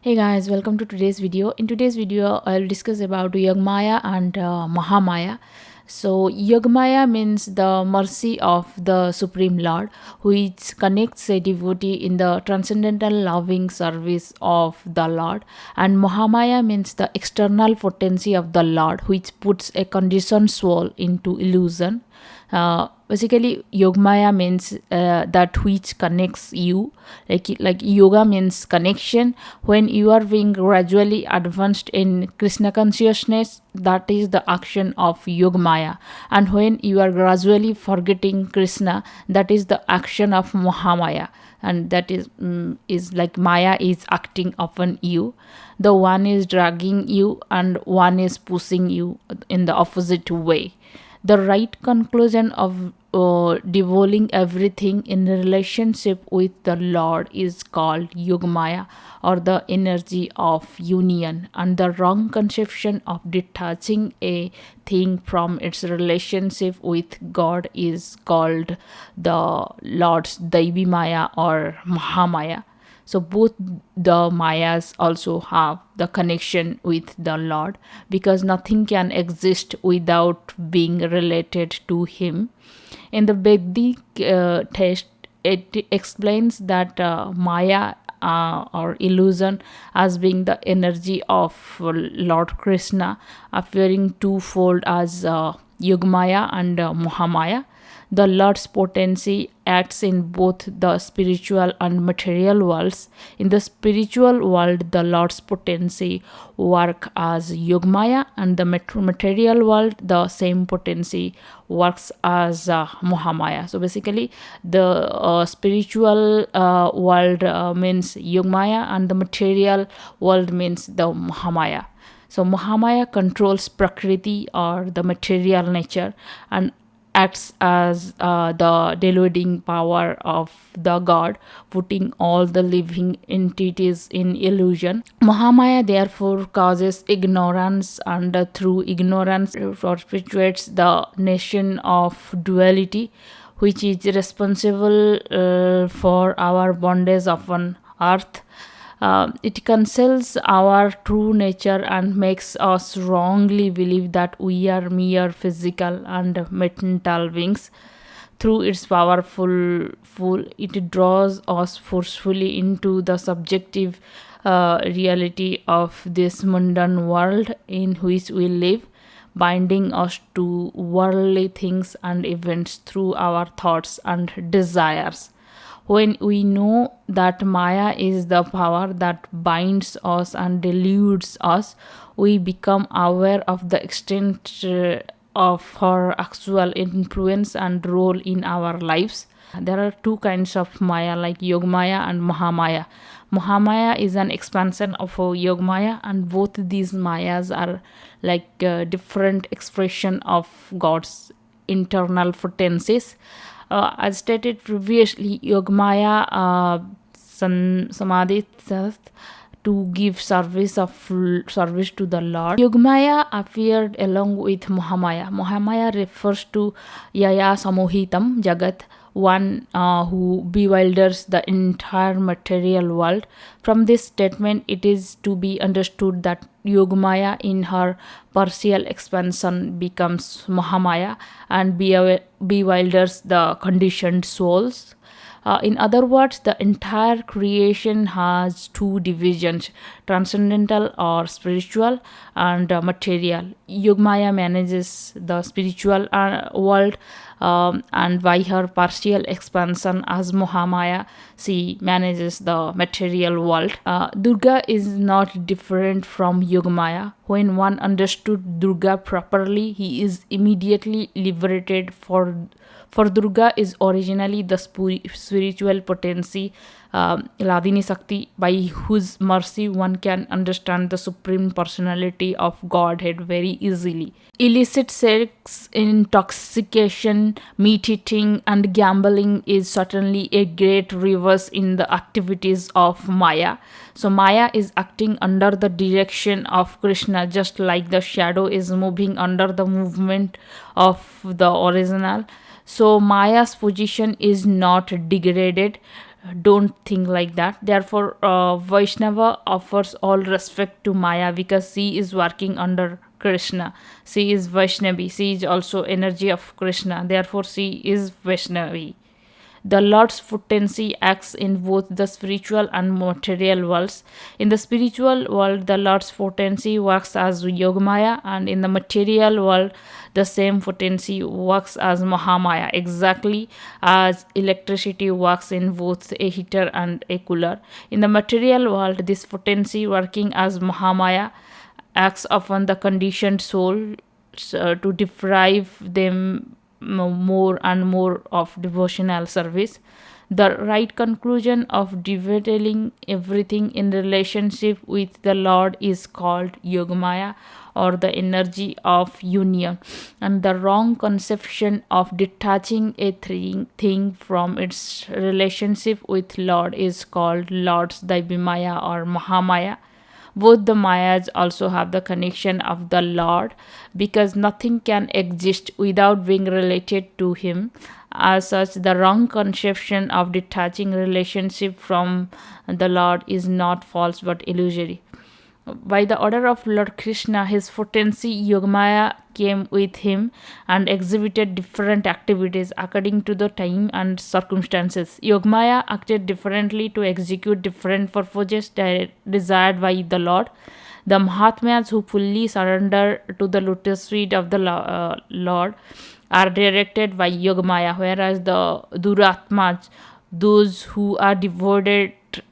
Hey guys, welcome to today's video. In today's video, I'll discuss about Yogmaya and Mahamaya. So, Yogmaya means the mercy of the Supreme Lord, which connects a devotee in the transcendental loving service of the Lord. And Mahamaya means the external potency of the Lord, which puts a conditioned soul into illusion. Basically, Yogmaya means that which connects you. Like yoga means connection. When you are being gradually advanced in Krishna consciousness, that is the action of Yogmaya. And when you are gradually forgetting Krishna, that is the action of Mahamaya. And that is like Maya is acting upon you. The one is dragging you and one is pushing you in the opposite way. The right conclusion of devolving everything in relationship with the Lord is called Yogmaya, or the energy of union, and the wrong conception of detaching a thing from its relationship with God is called the Lord's Daivi Maya or Mahamaya. So both the Mayas also have the connection with the Lord, because nothing can exist without being related to Him. In the Vedic text, it explains that Maya or illusion as being the energy of Lord Krishna, appearing twofold as Yogmaya and Mahamaya. The Lord's potency acts in both the spiritual and material worlds. In the spiritual world, the Lord's potency work as Yogmaya, and the material world, the same potency works as Mahamaya. So basically, the spiritual world means Yogmaya, and the material world means the Mahamaya. So Mahamaya controls Prakriti or the material nature and acts as the deluding power of the god, putting all the living entities in illusion. Mahamaya therefore causes ignorance, and through ignorance perpetuates the nation of duality, which is responsible for our bondage upon earth. It conceals our true nature and makes us wrongly believe that we are mere physical and mental beings. Through its powerful full, it draws us forcefully into the subjective reality of this mundane world in which we live, binding us to worldly things and events through our thoughts and desires. When we know that Maya is the power that binds us and deludes us, we become aware of the extent of her actual influence and role in our lives. There are two kinds of Maya, like Yogmaya and Mahamaya. Mahamaya is an expansion of Yogmaya, and both these Mayas are like different expression of God's internal potencies. As stated previously, Yogmaya Samadhi to give service to the Lord. Yogmaya appeared along with Mahamaya. Mahamaya refers to Yaya Samohitam Jagat, one who bewilders the entire material world. From this statement, it is to be understood that Yogmaya, in her partial expansion, becomes Mahamaya and bewilders the conditioned souls. In other words, the entire creation has two divisions: transcendental or spiritual, and material. Yogmaya manages the spiritual world, and by her partial expansion as Mahamaya, she manages the material world. Durga is not different from Yogmaya. When one understood Durga properly, he is immediately liberated. For Durga is originally the spiritual potency, Ladini Sakti, by whose mercy one can understand the supreme personality of Godhead very easily. Illicit sex, intoxication, meat eating, and gambling is certainly a great reverse in the activities of Maya. So, Maya is acting under the direction of Krishna, just like the shadow is moving under the movement of the original. So Maya's position is not degraded. don't think like that. Therefore, Vaishnava offers all respect to Maya because she is working under Krishna. She is Vaishnavi. She is also energy of Krishna. Therefore, she is Vaishnavi. The Lord's potency acts in both the spiritual and material worlds. In the spiritual world, the Lord's potency works as Yogmaya, and in the material world, the same potency works as Mahamaya, exactly as electricity works in both a heater and a cooler. In the material world, this potency working as Mahamaya acts upon the conditioned soul to deprive them more and more of devotional service. The right conclusion of detailing everything in relationship with the Lord is called Yogmaya, or the energy of union, and the wrong conception of detaching a thing from its relationship with Lord is called Lord's Daivimaya or Mahamaya. Both the Mayas also have the connection of the Lord because nothing can exist without being related to Him. As such, the wrong conception of detaching relationship from the Lord is not false but illusory. By the order of Lord Krishna, his potency Yogmaya came with him and exhibited different activities according to the time and circumstances. Yogmaya acted differently to execute different purposes desired by the Lord. The Mahatmas who fully surrender to the lotus feet of the Lord are directed by Yogmaya, whereas the Duratmas, those who are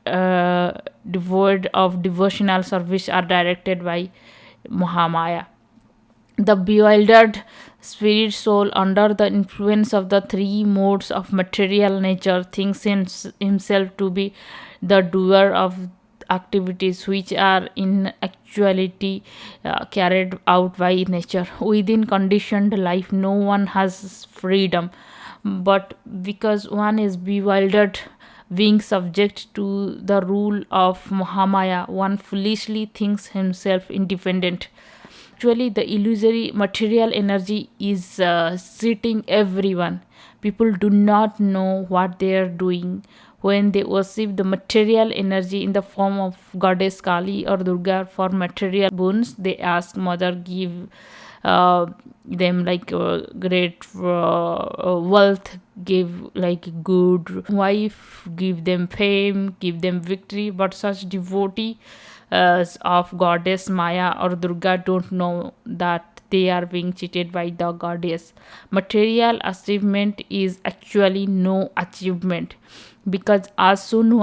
uh, devoid of devotional service, are directed by Mahamaya. The bewildered spirit soul, under the influence of the three modes of material nature, thinks himself to be the doer of activities which are in actuality carried out by nature. Within conditioned life, no one has freedom, but because one is bewildered, being subject to the rule of Mahamaya, one foolishly thinks himself independent. Actually, the illusory material energy is cheating everyone. People do not know what they are doing when they worship the material energy in the form of goddess Kali or Durga for material boons. They ask Mother give them like great wealth, give like good wife, give them fame, give them victory. But such devotee of goddess Maya or Durga don't know that they are being cheated by the goddess. Material achievement is actually no achievement, because as soon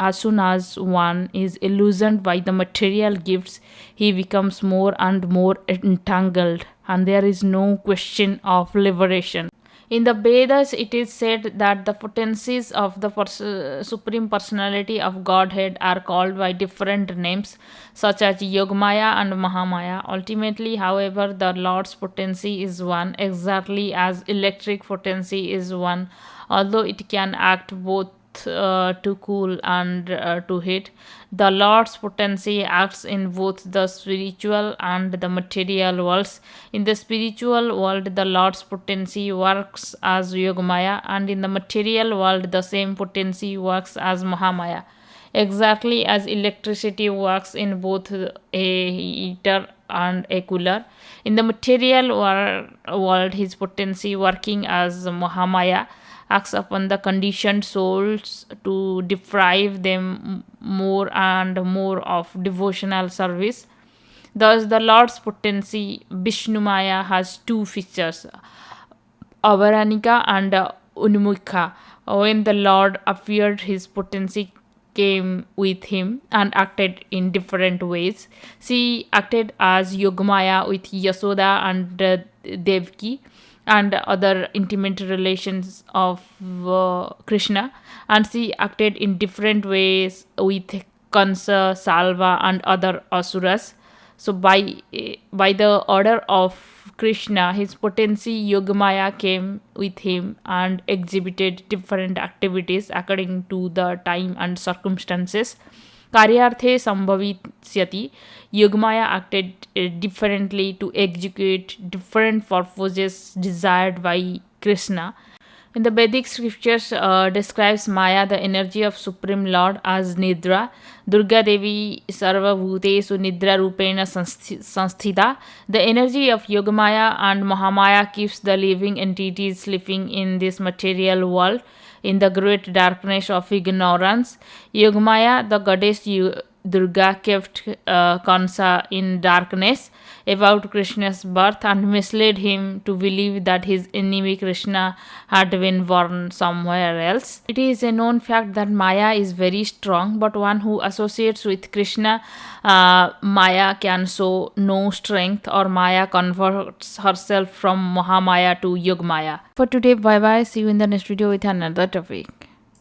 as one is illusioned by the material gifts, he becomes more and more entangled, and there is no question of liberation. In the Vedas, it is said that the potencies of the Supreme Personality of Godhead are called by different names, such as Yogmaya and Mahamaya. Ultimately, however, the Lord's potency is one, exactly as electric potency is one, although it can act both to cool and to heat. The Lord's potency acts in both the spiritual and the material worlds. In the spiritual world, the Lord's potency works as Yogmaya, and in the material world, the same potency works as Mahamaya. Exactly as electricity works in both a heater and a cooler. In the material world, his potency working as Mahamaya acts upon the conditioned souls to deprive them more and more of devotional service. Thus, the Lord's potency, Vishnumaya, has two features, Avaranika and Unmukha. When the Lord appeared, his potency came with him and acted in different ways. She acted as Yogmaya with Yasoda and Devki and other intimate relations of Krishna, and she acted in different ways with Kansa, Salva, and other asuras. So by the order of Krishna, his potency Yogamaya came with him and exhibited different activities according to the time and circumstances. Karyarthe Sambhavisyati, Yogamaya acted differently to execute different purposes desired by Krishna. In the Vedic scriptures, describes Maya, the energy of Supreme Lord, as Nidra. Durga Devi Sarva Bhutesu Nidra Rupena Sanstita. The energy of Yogmaya and Mahamaya keeps the living entities sleeping in this material world in the great darkness of ignorance. Yogmaya, the goddess Durga, kept Kansa in darkness about Krishna's birth and misled him to believe that his enemy Krishna had been born somewhere else. It is a known fact that Maya is very strong, but one who associates with Krishna, Maya can show no strength, or Maya converts herself from Mahamaya to Yogmaya. For today, bye bye. See you in the next video with another topic.